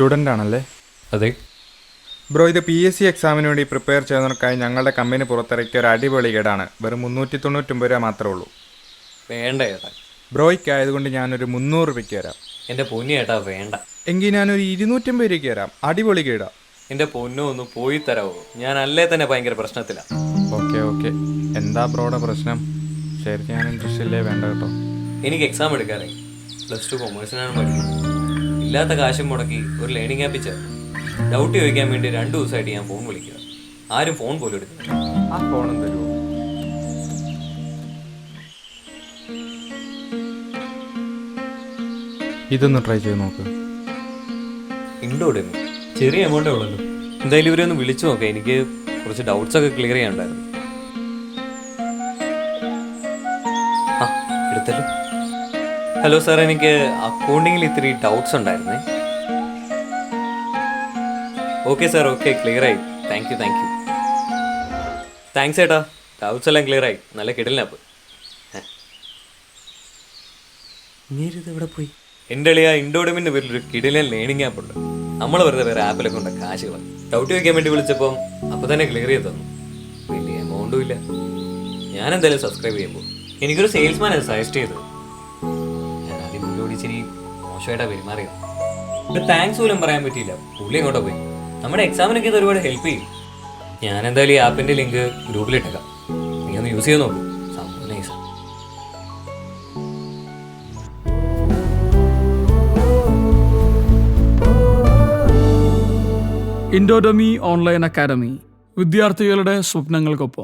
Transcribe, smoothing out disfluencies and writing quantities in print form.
Student ആണല്ലേ? അതെ bro, ഇത് PSC എക്സാമിന് വേണ്ടി പ്രിപ്പയർ ചെയ്യുന്നവർക്കായി ഞങ്ങളുടെ കമ്പനി പുറത്തിറക്കിയ ഒരു അടിപൊളി ഗൈഡാണ്. വെറും 399 രൂപ മാത്രമേ ഉള്ളൂ. വേണ്ട ചേട്ടാ. ബ്രോയ്ക്ക് ആയതുകൊണ്ട് ഞാനൊരു 300 രൂപയ്ക്ക് തരാം. എൻ്റെ പൊന്നു ചേട്ടാ വേണ്ട. എങ്കിൽ ഞാനൊരു 250 രൂപയ്ക്ക് തരാം. അടിപൊളി ഗൈഡാ. എൻ്റെ പൊന്നു ഒന്ന് പോയി തരാമോ? ഞാൻ അല്ലേ തന്നെ ഭയങ്കര പ്രശ്നത്തിലാണ്. ഓക്കെ. എന്താ ബ്രോയുടെ പ്രശ്നം? ഷെയർ ചെയ്യാൻ ഇൻട്രസ്റ്റ് ഇല്ലേ? വേണ്ട കേട്ടോ. എനിക്ക് എക്സാം എടുക്കാറായി. +2 കൊമേഴ്സിനാണ് പഠിക്കുന്നത്. ഇല്ലാത്ത കാശും മുടക്കി ഒരു ലേണിംഗ് ആപ്പിൽ ചേർന്നു. ഡൗട്ട് ചോദിക്കാൻ വേണ്ടി 2 ദിവസമായിട്ട് ഞാൻ ഫോൺ വിളിക്കുക. ആരും ഫോൺ പോലും എടുക്കുന്നില്ല. ആ ഫോണും തരുമോ? ഇതൊന്ന് ട്രൈ ചെയ്ത് നോക്ക്. ഇൻഡോഡെമി ചെറിയ എമൗണ്ടേ ഉള്ളല്ലോ. എന്തായാലും ഇവരെ ഒന്ന് വിളിച്ചു നോക്കാം. എനിക്ക് കുറച്ച് ഡൗട്ട്സ് ഒക്കെ ക്ലിയർ ചെയ്യാനുണ്ടായിരുന്നു. ആ എടുത്തല്ലോ. ഹലോ സാർ, എനിക്ക് അക്കൗണ്ടിങ്ങിൽ ഇത്തിരി ഡൗട്ട്സ് ഉണ്ടായിരുന്നേ. ഓക്കെ സാർ, ഓക്കെ ക്ലിയറായി. Thank you. താങ്ക്സ് ചേട്ടാ, ഡൗട്ട്സ് എല്ലാം ക്ലിയറായി. നല്ല കിടലിനപ്പ്. ഇങ്ങേരിത് എവിടെ പോയി? എൻ്റെ എളിയ ഇൻഡോഡമിൻ്റെ പേരിലൊരു കിടിലൻ ലേണിംഗ് ആപ്പ് ഉണ്ട്. നമ്മൾ വെറുതെ വേറെ ആപ്പിലൊക്കെ ഉണ്ട് കാശുകൾ. ഡൗട്ട് ചോദിക്കാൻ വേണ്ടി വിളിച്ചപ്പം അപ്പോൾ തന്നെ ക്ലിയർ ചെയ്ത് തന്നു. വലിയ എമൗണ്ടും ഇല്ല. ഞാൻ എന്തായാലും സബ്സ്ക്രൈബ് ചെയ്യുമ്പോൾ എനിക്കൊരു സെയിൽസ്മാൻ അത് സജസ്റ്റ് ചെയ്തത്. ഞാൻ ആദ്യം പുള്ളിയോട് ഇച്ചിരി മോശമായിട്ടാണ് പെരുമാറിയത്. ഒരു താങ്ക്സ് പോലും പറയാൻ പറ്റിയില്ല. പുള്ളി ഇങ്ങോട്ടോ പോയി. നമ്മുടെ എക്സാമിനൊക്കെ ഇത് ഒരുപാട് ഹെൽപ്പ് ചെയ്യും. ഞാൻ എന്തായാലും ഈ ആപ്പിൻ്റെ ലിങ്ക് ഗ്രൂപ്പിലിട്ടേക്കാം. നീ ഒന്ന് യൂസ് ചെയ്ത് നോക്കൂ. സംഭവം നൈസാ. ഇൻഡോഡമി ഓൺലൈൻ അക്കാദമി, വിദ്യാർത്ഥികളുടെ സ്വപ്നങ്ങൾക്കൊപ്പം.